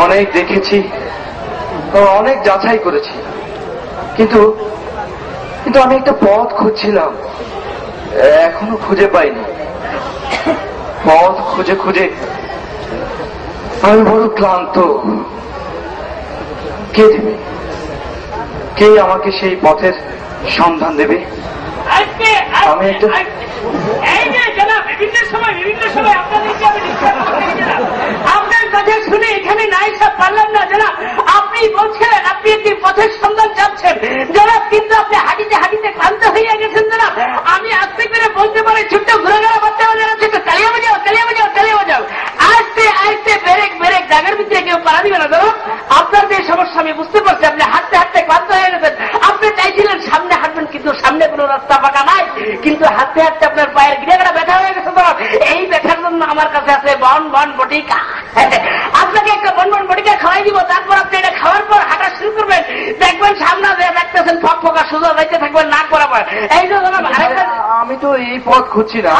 অনেক দেখেছি, অনেক যাচাই করেছি, কিন্তু কিন্তু আমি একটা পথ খুঁজছিলাম, এখনো খুঁজে পাইনি। পথ খুঁজে খুঁজে আমি বড় ক্লান্ত। কে দেবে? কে আমাকে সেই পথের সন্ধান দেবে? আমি একটা আপনার কথা শুনে এখানে নাই সব পারলাম না জানাব। আপনি বলছেন আপনি একটি পথের সন্ধান যাচ্ছেন জানাব, কিন্তু আপনি হাঁটিতে হাঁটিতে ক্লান্ত হয়ে গেছেন জানাব। আমি আস্তে করে বলতে পারি ছোট্ট ঘুরে গেলা বাচ্চা বাজার আছে, চালিয়ে বাজাও চালিয়ে বাজাও চালিয়ে বাজাও, আস্তে আস্তে ব্রেক ব্রেক জায়গার ভিতরে কেউ পারা দিবে না জানাব। আপনার যে সমস্যা আমি বুঝতে পারছি, আপনি হাঁটতে হাঁটতে ক্লান্ত হয়ে গেছেন। আপনি চাইছিলেন সামনে হাঁটবেন, কিন্তু সামনে কোনো রাস্তা ফাঁকা নাই, কিন্তু হাঁটতে হাঁটতে আপনার পায়ের গিরাগড়া ব্যথা হয়ে গেছে জানাব। এই ব্যথার জন্য আমার কাছে আছে বন বন বটিকা। আপনাকে একটা বন বন বটিকা খাওয়াই দিব, তারপর আপনি এটা খাওয়ার পর হাঁটা শুরু করবেন, দেখবেন সামনে দেখতেছেন ফক ফকা সোজা যাইতে থাকবেন নাক বরাবর। এই যে আমি তো এই পথ খুঁজছি না।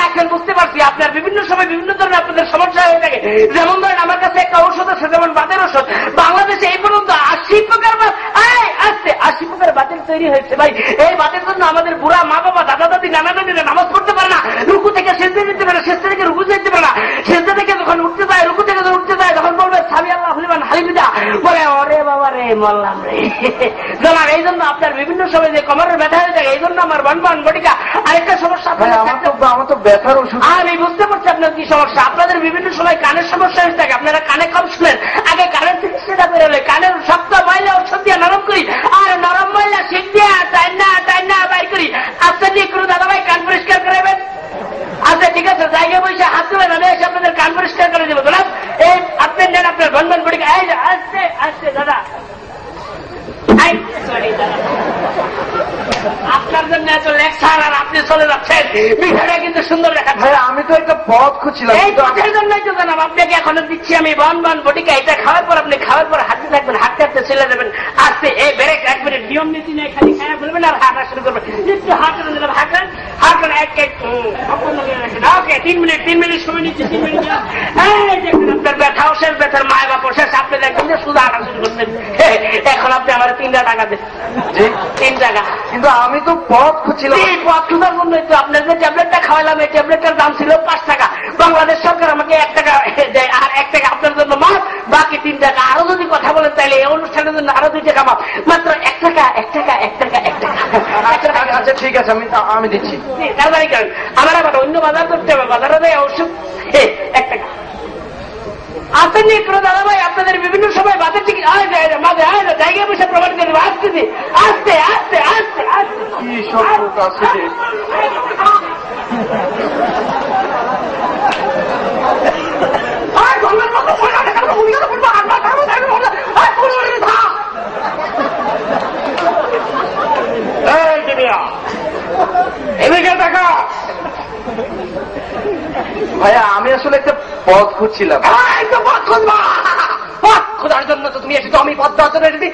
এখন বুঝতে পারছি আপনার বিভিন্ন সময় বিভিন্ন ধরনের আপনাদের সমস্যা হয়ে থাকে। যেমন ধরেন আমার কাছে একটা ঔষধ আছে, যেমন বাতের ওষুধ। বাংলাদেশে এই পর্যন্ত 80 প্রকার আসছে 80 প্রকার বাতের তৈরি হয়েছে ভাই। এই বাতের জন্য আমাদের বুড়া মা বাবা দাদা দাদি নানা নানিরা নামাজ পড়তে পারে না, রুকু থেকে সেজদা যেতে পারে, সেজদা থেকে রুকু যেতে পারে না, সেজদা থেকে যখন উঠতে যায়, রুকু থেকে যখন উঠতে যায় তখন বলবে সামি আল্লাহ হলিমান হালিবিদা, বলে ওরে বাবা রে মরলাম রে জানাব। এই জন্য আপনার বিভিন্ন সময় যে কোমরের ব্যথা হয়ে থাকে, এই জন্য আমার বনবন বটিকা। আরেকটা সমস্যা আমার তো ব্যথার ওষুধ। আমি বুঝতে পারছি আপনার কি সমস্যা। আপনাদের বিভিন্ন সময় কানের সমস্যা হয়ে থাকে, আপনারা কানে কম শুনেন। আগে কানের চিকিৎসাটা বেরোলে কানের শক্ত ময়লা ওষুধ দিয়ে নরম করি, আর নরম ময়লা শিখ দিয়ে টাইনা বাইর করি। আচ্ছা দিয়ে কোনো দাদা ভাই কান পরিষ্কার করাবেন? আচ্ছা ঠিক আছে, জায়গায় বসে হাত তুলেন, আমি এসে আপনাদের কান পরিষ্কার করে দেবো জানাব। এই আপনি নেন আপনার বনবন বটিকা। আসছে আসছে দাদা, আপনার জন্য এত লেকচার আর আপনি চলে যাচ্ছেন, বিষয়টা কিন্তু সুন্দর দেখা। আমি তো একটা পথ খুঁজছিলাম। এই পথের জন্যই তো জানাব আপনাকে এখনো দিচ্ছি আমি বনবন বটিকা। এটা খাওয়ার পর আপনি খাওয়ার পর হাঁটতে থাকবেন, হাঁটতে হাঁটতে চলে যাবেন। আসতে এই ব্রেক এক মিনিট নিয়ম নীতি নেই, খালি খাওয়া ফেলবেন আর হাঁটা শুরু করবেন। একটু হাঁটেন দিলাম, হাঁটেন হাঁটেন এক এক সম্পূর্ণ করে রাখেন। ওকে 3 মিনিট সময় নিচ্ছে, 3 মিনিট। আপনার ব্যথাও শেষ, ব্যথার মায় বাপও শেষ, আপনি দেখবেন যে শুধু হাঁটা শুরু করতেন। এখন আপনি আমার 3টা টাকা দেন। 3 টাকা। কিন্তু আমি তো পথ খুঁজছিলাম। এই পথ খোঁজার জন্যই তো আপনার যে ট্যাবলেটটা খাওয়ালাম, এই ট্যাবলেটটার দাম ছিল 5 টাকা। বাংলাদেশ সরকার আমাকে 1 টাকা দেয়, আর 1 টাকা আপনার জন্য মাফ, বাকি 3 টাকা। আরো যদি কথা বলেন তাহলে এই অনুষ্ঠানের জন্য আরো 2 টাকা মাফ, মাত্র 1 টাকা 1 টাকা 1 টাকা 1 টাকা। আচ্ছা ঠিক আছে, আমি দিচ্ছি। তাড়াতাড়ি করেন, আমার আবার অন্য বাজার করতে হবে, বাজারে দেয় ওষুধ 1 টাকা। আসেননি কোনো দাদা ভাই আপনাদের বিভিন্ন সময় বাতের চিকিৎসা মাঝে জায়গায় বসে প্রমাণ করে দেবো। আসতেছি আস্তে আস্তে আস্তে আস্তে। কি সব আছে এদিকে দেখা। ভাইয়া আমি আসলে একটা পথ খুঁজছিলাম। পথ খোঁজার জন্য তো তুমি এসেছো, আমি পথ দেওয়ার জন্য এসেছি।